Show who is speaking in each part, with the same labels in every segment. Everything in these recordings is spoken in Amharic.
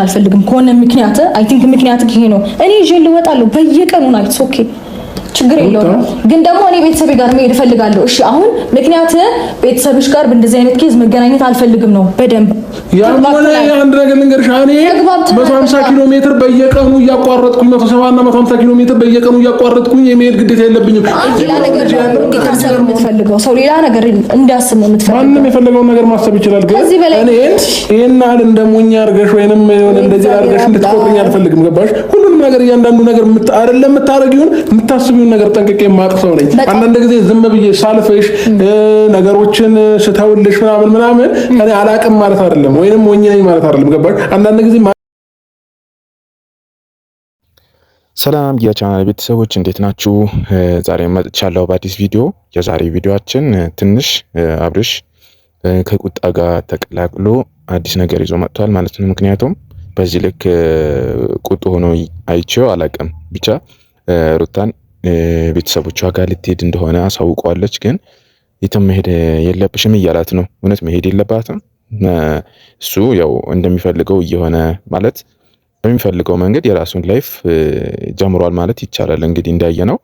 Speaker 1: አልፈልግም ከሆነ ምክንያት አይ ቲንክ ምክንያት ይሄ ነው። እኔ ይዤ ልወጣለሁ በየቀኑ ናይት ኦኬ ችግር የለውም። ግን ደግሞ እኔ ቤተሰቤ ጋር መሄድ እፈልጋለሁ። እሺ አሁን ምክንያት ቤተሰብሽ ጋር በእንደዚህ አይነት ኬዝ መገናኘት አልፈልግም ነው በደንብ
Speaker 2: ያን አንድ ነገር ልንገርሽ እኔ 150 ኪሎ ሜትር በየቀኑ እያቋረጥኩኝ 170 እና 150 ኪሎ ሜትር በየቀኑ እያቋረጥኩኝ የመሄድ ግዴታ የለብኝም።
Speaker 1: ሌላ ነገር እንዲታሰብ የምትፈልገው ሰው ሌላ ነገር እንዲያስብ ነው የምትፈልገው።
Speaker 2: ማንም የፈለገውን ነገር ማሰብ ይችላል። ግን እኔ ይሄናል እንደሞኛ አርገሽ ወይንም እንደዚህ አርገሽ እንድትቆጥኝ አልፈልግም። ገባሽ? ሁሉንም ነገር እያንዳንዱ ነገር አይደለም የምታረጊውን የምታስቢውን ነገር ጠንቅቄ ማጥፈው ነኝ። አንዳንድ ጊዜ ዝም ብዬ ሳልፈሽ ነገሮችን ስተውልሽ ምናምን እኔ አላቅም ማለት አይደለም ወይንም ሞኝ ነኝ ማለት አይደለም። ገባሽ? አንዳንድ ጊዜ
Speaker 3: ሰላም የቻናል ቤተሰቦች እንዴት ናችሁ? ዛሬ መጥቻለሁ በአዲስ ቪዲዮ። የዛሬ ቪዲዮአችን ትንሽ አብርሽ ከቁጣ ጋር ተቀላቅሎ አዲስ ነገር ይዞ መጥቷል ማለት ነው። ምክንያቱም በዚህ ልክ ቁጡ ሆኖ አይቼው አላቅም። ብቻ ሩታን ቤተሰቦቿ ጋር ልትሄድ እንደሆነ አሳውቀዋለች። ግን የትም መሄድ የለብሽም እያላት ነው። እውነት መሄድ የለባትም። እሱ ያው እንደሚፈልገው እየሆነ ማለት በሚፈልገው መንገድ የራሱን ላይፍ ጀምሯል ማለት ይቻላል እንግዲህ እንዳየ ነው።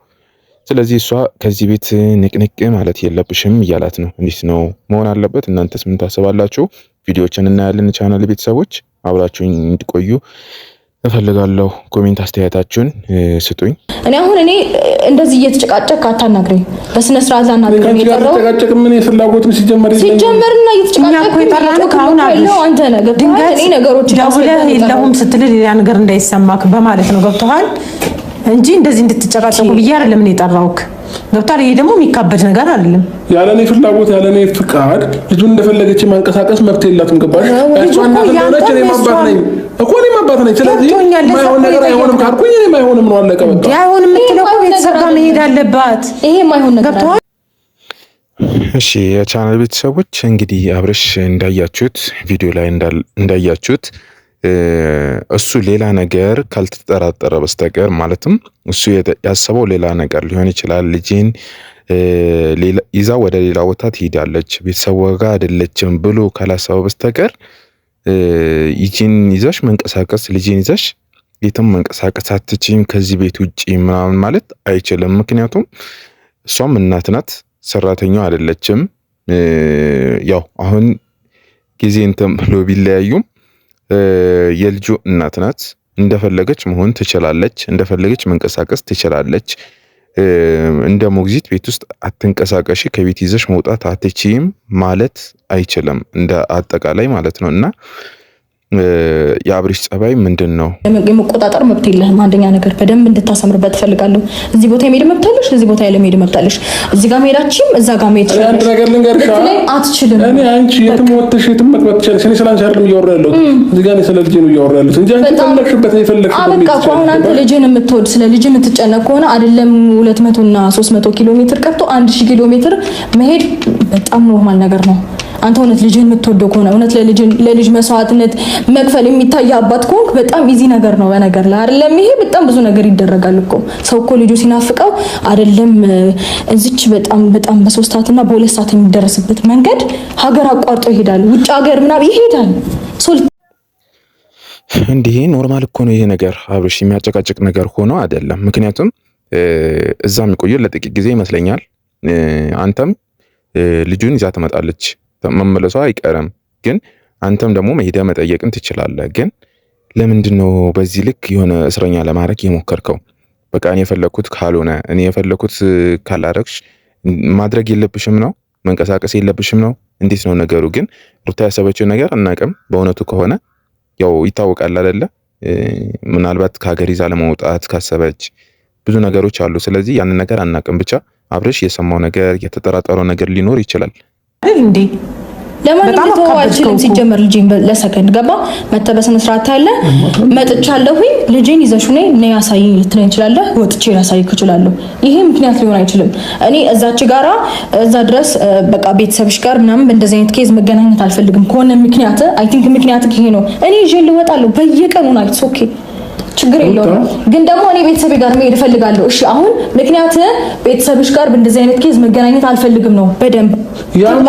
Speaker 3: ስለዚህ እሷ ከዚህ ቤት ንቅንቅ ማለት የለብሽም እያላት ነው። እንዴት ነው መሆን አለበት? እናንተስ ምን ታስባላችሁ? ቪዲዮዎችን እናያለን። ቻናል ቤተሰቦች አብራችሁኝ እንድትቆዩ እፈልጋለሁ። ኮሜንት አስተያየታችሁን ስጡኝ።
Speaker 1: እኔ እንደዚህ እየተጨቃጨቅ አታናግረኝ። በስነ ስርዓት አናግረኝ።
Speaker 2: እየተጨቃጨቅ ምን ፍላጎት ነው
Speaker 1: ሲጀመርና እየተጨቃጨቅ
Speaker 4: ይጣራን ካሁን
Speaker 1: አንተ ነገር ድንገት እኔ ነገሮች
Speaker 4: የለሁም ስትል ሌላ ነገር እንዳይሰማክ በማለት ነው። ገብቶሃል እንጂ እንደዚህ እንድትጨቃጨቁ ብዬ አይደለም እኔ የጠራሁክ። ገብቶሃል? ይሄ ደግሞ የሚካበድ ነገር አይደለም።
Speaker 2: ያለኔ ፍላጎት ያለኔ ፍቃድ ልጁን እንደፈለገች ማንቀሳቀስ መብት የላትም። ገባሽ? እሷ እንደሆነች እኔ ማባት ነኝ እኮ እኔ ማባት ነኝ። ስለዚህ ማይሆን ነገር አይሆንም ካልኩኝ እኔ ማይሆንም ነው አለቀ በቃ።
Speaker 4: አይሆንም የምትለው እኮ ቤተሰብ ጋር መሄድ አለባት።
Speaker 1: ይሄ ማይሆን ነገር ገብቶሃል?
Speaker 3: እሺ የቻናል ቤተሰቦች እንግዲህ አብርሽ እንዳያችሁት ቪዲዮ ላይ እንዳያችሁት እሱ ሌላ ነገር ካልተጠራጠረ በስተቀር ማለትም እሱ ያሰበው ሌላ ነገር ሊሆን ይችላል። ልጅን ይዛ ወደ ሌላ ቦታ ትሄዳለች ቤተሰቧ ጋር አይደለችም ብሎ ካላሰበ በስተቀር ይቺን ይዘሽ መንቀሳቀስ ልጅን ይዘሽ የትም መንቀሳቀስ አትችይም ከዚህ ቤት ውጪ ምናምን ማለት አይችልም። ምክንያቱም እሷም እናት ናት፣ ሰራተኛው አይደለችም። ያው አሁን ጊዜ እንትን ብሎ ቢለያዩም የልጁ እናት ናት። እንደፈለገች መሆን ትችላለች፣ እንደፈለገች መንቀሳቀስ ትችላለች። እንደ ሞግዚት ቤት ውስጥ አትንቀሳቀሺ ከቤት ይዘሽ መውጣት አትችይም ማለት አይችልም እንደ አጠቃላይ ማለት ነው። እና የአብርሽ ጸባይ ምንድነው?
Speaker 1: የመቆጣጠር መብት የለህም። አንደኛ ነገር በደንብ እንድታሰምርበት ፈልጋለሁ። እዚህ ቦታ የመሄድ መብት አለሽ፣ እዚህ ቦታ ያለ መሄድ መብት አለሽ። እዚህ ጋር መሄዳችም እዛ ጋር መሄድ
Speaker 2: ትችላለሽ። አንድ ነገር ልንገርሽ
Speaker 1: አትችልም።
Speaker 2: እኔ አንቺ የትም ወጥተሽ የትም መግባት ትችላለሽ። እኔ ስላንቺ አይደለም እያወራሁ ያለሁት እዚህ ጋር ስለ ልጅ ነው እያወራሁ ያለሁት እንጂ አንቺ ተመለክሽበት የፈለግሽበት
Speaker 1: በቃ አሁን አንተ ልጅን የምትወድ ስለ ልጅ የምትጨነቅ ከሆነ አይደለም 200 እና 300 ኪሎ ሜትር ቀርቶ 1000 ኪሎ ሜትር መሄድ በጣም ኖርማል ነገር ነው። አንተ እውነት ልጅን የምትወደው ከሆነ እውነት ለልጅ መስዋዕትነት መክፈል የሚታይ አባት ከሆንክ በጣም ኢዚ ነገር ነው። በነገር ላይ አይደለም ይሄ በጣም ብዙ ነገር ይደረጋል እኮ ሰው እኮ ልጁ ሲናፍቀው አይደለም እዚች በጣም በ3 ሰዓትና በ2 ሰዓት የሚደረስበት መንገድ ሀገር አቋርጦ ይሄዳል፣ ውጭ ሀገር ምናምን ይሄዳል።
Speaker 3: እንዲህ ኖርማል እኮ ነው ይሄ ነገር። አብርሽ የሚያጨቃጭቅ ነገር ሆኖ አይደለም። ምክንያቱም እዛ የሚቆየው ለጥቂት ጊዜ ይመስለኛል። አንተም ልጁን ይዛ ትመጣለች፣ መመለሷ አይቀርም። ግን አንተም ደግሞ መሄድ መጠየቅን ትችላለህ። ግን ለምንድነው በዚህ ልክ የሆነ እስረኛ ለማድረግ የሞከርከው? በቃ እኔ የፈለኩት ካልሆነ እኔ የፈለኩት ካላረግሽ ማድረግ የለብሽም ነው፣ መንቀሳቀስ የለብሽም ነው። እንዴት ነው ነገሩ? ግን ሩታ ያሰበችው ነገር አናውቅም። በእውነቱ ከሆነ ያው ይታወቃል አይደለ? ምናልባት ከሀገር ይዛ ለመውጣት ካሰበች ብዙ ነገሮች አሉ። ስለዚህ ያንን ነገር አናውቅም። ብቻ አብርሽ የሰማው ነገር የተጠራጠረው ነገር ሊኖር ይችላል
Speaker 4: እንዴ?
Speaker 1: ለማንም ተዋዋልችልም ሲጀመር ልጅን ለሰከንድ ገባ መተበሰነ ስርዓት አለ መጥቻለሁኝ ልጅን ይዘሽ ነይ ያሳይኝ ልትለኝ ይችላል። ወጥቼ ያሳይክ ይችላል። ይሄ ምክንያት ሊሆን አይችልም። እኔ እዛች ጋራ እዛ ድረስ በቃ ቤተሰብሽ ጋር ምናምን በእንደዚህ አይነት ኬዝ መገናኘት አልፈልግም ከሆነ ምክንያት አይ ቲንክ ምክንያት ይሄ ነው። እኔ ይዤ ልወጣለሁ በየቀኑ ናይት ኦኬ ችግር የለውም። ግን ደግሞ እኔ ቤተሰቤ ጋር መሄድ እፈልጋለሁ። እሺ አሁን ምክንያት ቤተሰብሽ ጋር በእንደዚህ አይነት ኬዝ መገናኘት አልፈልግም ነው። በደንብ
Speaker 2: ያንተ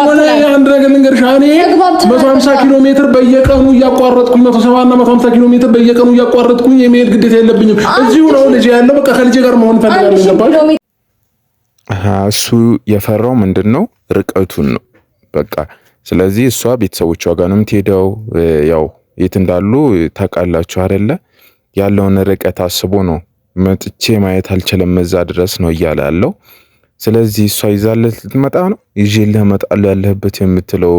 Speaker 2: አንድ ነገር ልንገርሽ፣ እኔ 150 ኪሎ ሜትር በየቀኑ እያቋረጥኩኝ 170 እና 150 ኪሎ ሜትር በየቀኑ እያቋረጥኩኝ የመሄድ ግዴታ የለብኝም። እዚሁ ነው ልጅ ያለው። በቃ ከልጄ ጋር መሆን ፈልጋለሁ። ገባሽ?
Speaker 3: እሱ የፈራው ምንድነው ርቀቱን ነው በቃ። ስለዚህ እሷ ቤተሰቦቿ ጋር ነው የምትሄደው። ያው የት እንዳሉ ታውቃላችሁ አይደለ? ያለውን ርቀት አስቦ ነው መጥቼ ማየት አልችልም እዛ ድረስ ነው እያለ ያለው። ስለዚህ እሷ ይዛለት ልትመጣ ነው። ይዤልህ እመጣለሁ ያለህበት የምትለው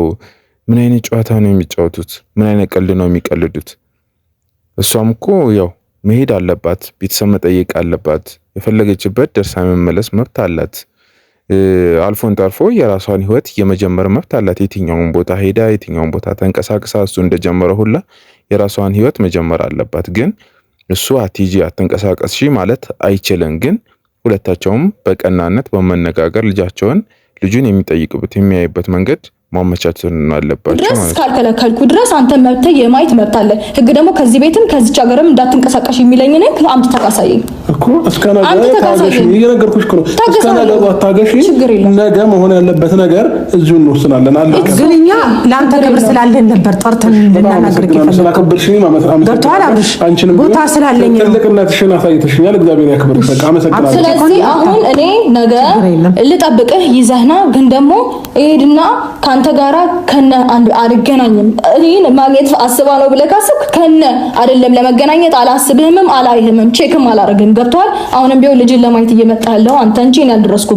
Speaker 3: ምን አይነት ጨዋታ ነው የሚጫወቱት? ምን አይነት ቀልድ ነው የሚቀልዱት? እሷም እኮ ያው መሄድ አለባት፣ ቤተሰብ መጠየቅ አለባት። የፈለገችበት ደርሳ መመለስ መብት አላት። አልፎን ተርፎ የራሷን ህይወት የመጀመር መብት አላት። የትኛውን ቦታ ሄዳ የትኛውን ቦታ ተንቀሳቅሳ እሱ እንደጀመረ ሁላ የራሷን ህይወት መጀመር አለባት። ግን እሱ አትሂጂ አትንቀሳቀስሺ ማለት አይችልም። ግን ሁለታቸውም በቀናነት በመነጋገር ልጁን የሚጠይቅበት የሚያይበት መንገድ ማመቻቸት አለባቸው
Speaker 1: ድረስ ካልከለከልኩ ድረስ አንተ መብትህ የማየት መብት አለ። ህግ ደግሞ ከዚህ ቤትም ከዚች ሀገርም እንዳትንቀሳቀሽ የሚለኝ ነው። አምጥ ተቃሳየኝ
Speaker 2: እኮ እስከናገር ታገሽ እየነገርኩሽ እኮ ነው። እስከናገር ታገሽ። ነገ መሆን ያለበት ነገር እዚሁ እንወስናለን። አለ
Speaker 4: ግን እኛ ለአንተ ክብር ስላለን ነበር ጠርተን ልናናግርህ
Speaker 2: ስለከበድሽኝ አንቺንም
Speaker 4: ቦታ ስላለኝ
Speaker 2: ትልቅነትሽን አሳይተሽኛል። እግዚአብሔር ያክብርሽ። በቃ አመሰግናለሁ።
Speaker 1: ስለዚህ አሁን እኔ ነገ ልጠብቅህ ይዘህና ግን ደግሞ እሄድና አንተ ጋራ ከነ አንድ አልገናኝም። እኔን ማግኘት አስባ ነው ብለህ ካሰብክ ከነ አይደለም ለመገናኘት አላስብህም፣ አላይህም፣ ቼክም አላረግም። ገብቷል? አሁንም ቢሆን ልጅን ለማየት እየመጣ ያለው አንተ እንጂ እኔ አልደረስኩም።